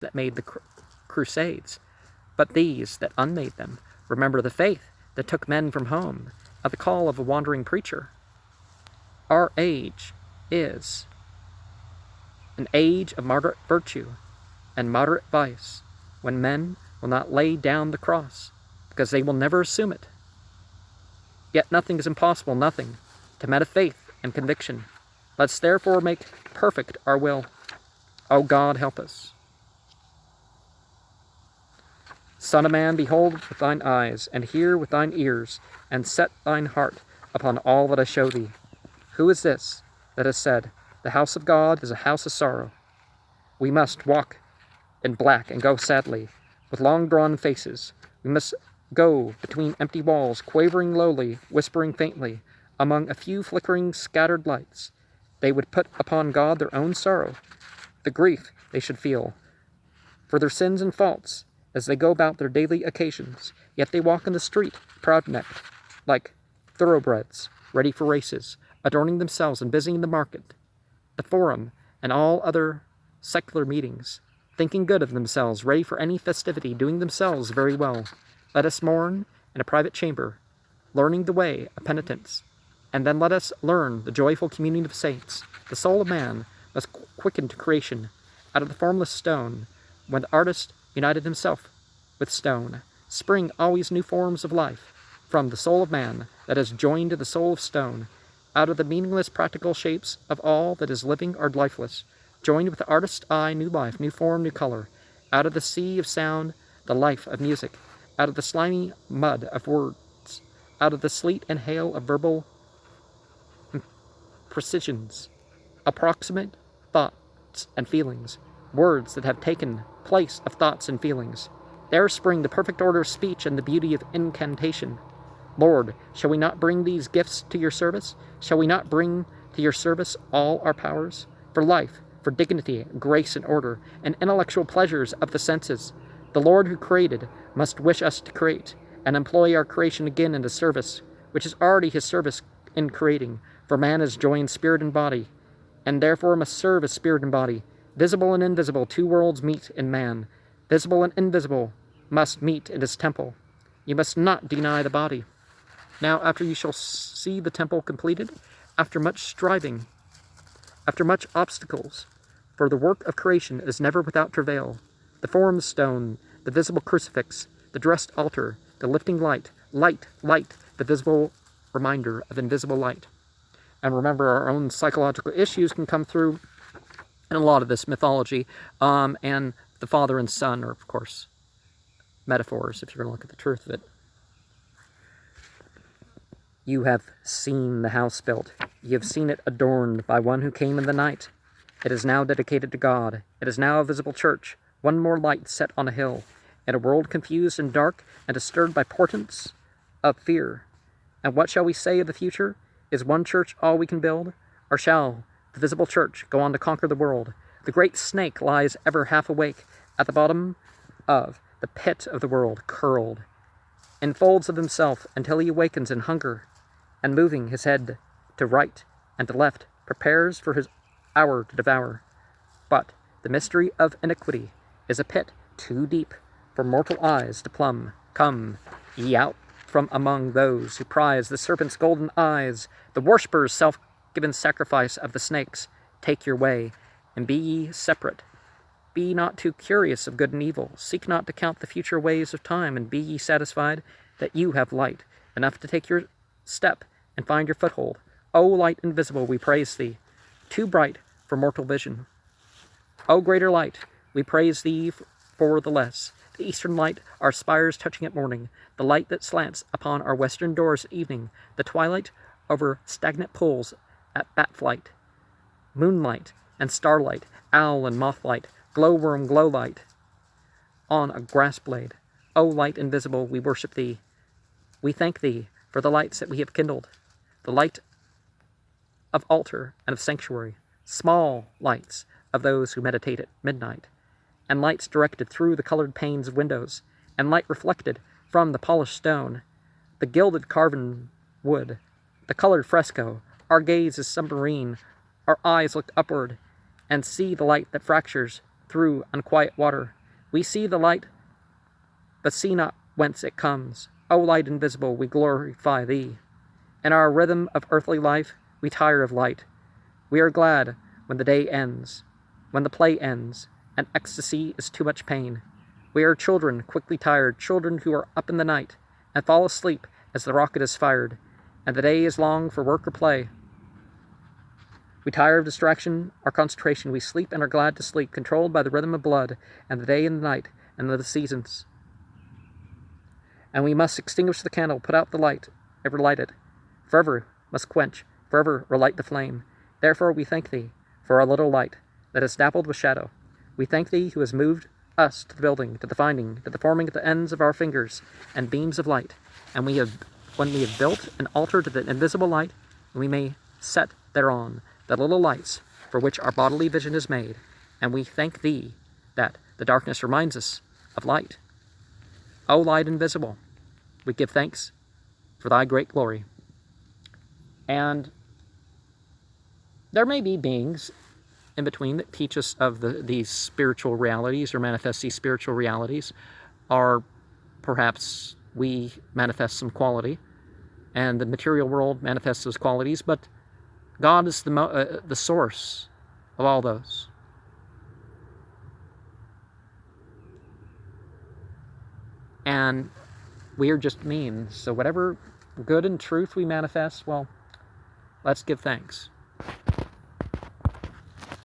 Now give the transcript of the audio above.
that made the Crusades, but these that unmade them. Remember the faith that took men from home at the call of a wandering preacher. Our age is an age of moderate virtue and moderate vice, when men will not lay down the cross, because they will never assume it. Yet nothing is impossible, nothing, to men of faith and conviction. Let's therefore make perfect our will. O God, help us. Son of man, behold with thine eyes, and hear with thine ears, and set thine heart upon all that I show thee. Who is this that has said, the house of God is a house of sorrow? We must walk in black and go sadly, with long-drawn faces. We must go between empty walls, quavering lowly, whispering faintly, among a few flickering, scattered lights. They would put upon God their own sorrow, the grief they should feel for their sins and faults as they go about their daily occasions. Yet they walk in the street, proud-necked, like thoroughbreds, ready for races, adorning themselves and busying the market, the forum, and all other secular meetings, thinking good of themselves, ready for any festivity, doing themselves very well. Let us mourn in a private chamber, learning the way of penitence, and then let us learn the joyful communion of saints. The soul of man was quickened to creation out of the formless stone, when the artist united himself with stone. Spring always new forms of life from the soul of man that is joined to the soul of stone. Out of the meaningless practical shapes of all that is living or lifeless, joined with the artist's eye, new life, new form, new color. Out of the sea of sound, the life of music. Out of the slimy mud of words. Out of the sleet and hail of verbal precisions, approximate thoughts and feelings, words that have taken place of thoughts and feelings. There spring the perfect order of speech and the beauty of incantation. Lord, shall we not bring these gifts to your service? Shall we not bring to your service all our powers? For life, for dignity, grace, and order, and intellectual pleasures of the senses. The Lord who created must wish us to create, and employ our creation again into service, which is already his service in creating. For man is joined spirit and body, and therefore must serve as spirit and body. Visible and invisible, two worlds meet in man. Visible and invisible must meet in his temple. You must not deny the body. Now, after you shall see the temple completed, after much striving, after much obstacles, for the work of creation is never without travail, the formed stone, the visible crucifix, the dressed altar, the lifting light, light, the visible reminder of invisible light. And remember, our own psychological issues can come through in a lot of this mythology, and the father and son are, of course, metaphors, if you're going to look at the truth of it. You have seen the house built. You have seen it adorned by one who came in the night. It is now dedicated to God. It is now a visible church, one more light set on a hill, in a world confused and dark and disturbed by portents of fear. And what shall we say of the future? Is one church all we can build? Or shall the visible church go on to conquer the world? The great snake lies ever half awake at the bottom of the pit of the world, curled in folds of himself until he awakens in hunger, and moving his head to right and to left, prepares for his hour to devour. But the mystery of iniquity is a pit too deep for mortal eyes to plumb. Come ye out from among those who prize the serpent's golden eyes, the worshippers' self-given sacrifice of the snakes. Take your way, and be ye separate. Be not too curious of good and evil. Seek not to count the future ways of time, and be ye satisfied that you have light enough to take your step and find your foothold. O light invisible, we praise thee, too bright for mortal vision. O greater light, we praise thee for the less. The eastern light, our spires touching at morning, the light that slants upon our western doors at evening, the twilight over stagnant pools at bat flight, moonlight and starlight, owl and moth light, glowworm glow light on a grass blade. O light invisible, we worship thee. We thank thee for the lights that we have kindled, the light of altar and of sanctuary, small lights of those who meditate at midnight, and lights directed through the colored panes of windows, and light reflected from the polished stone, the gilded carven wood, the colored fresco. Our gaze is submarine, our eyes look upward, and see the light that fractures through unquiet water. We see the light, but see not whence it comes. O light invisible, we glorify thee. In our rhythm of earthly life, we tire of light. We are glad when the day ends, when the play ends, and ecstasy is too much pain. We are children quickly tired, children who are up in the night, and fall asleep as the rocket is fired, and the day is long for work or play. We tire of distraction, our concentration. We sleep and are glad to sleep, controlled by the rhythm of blood, and the day and the night, and the seasons. And we must extinguish the candle, put out the light, ever light it. Forever must quench, forever relight the flame. Therefore we thank thee for our little light that is dappled with shadow. We thank thee who has moved us to the building, to the finding, to the forming at the ends of our fingers and beams of light. And when we have built an altar to the invisible light, we may set thereon the little lights for which our bodily vision is made. And we thank thee that the darkness reminds us of light. O light invisible, we give thanks for thy great glory. And there may be beings in between that teach us of these spiritual realities or manifest these spiritual realities, or perhaps we manifest some quality and the material world manifests those qualities, but God is the source of all those. And we are just means. So whatever good and truth we manifest, well, let's give thanks.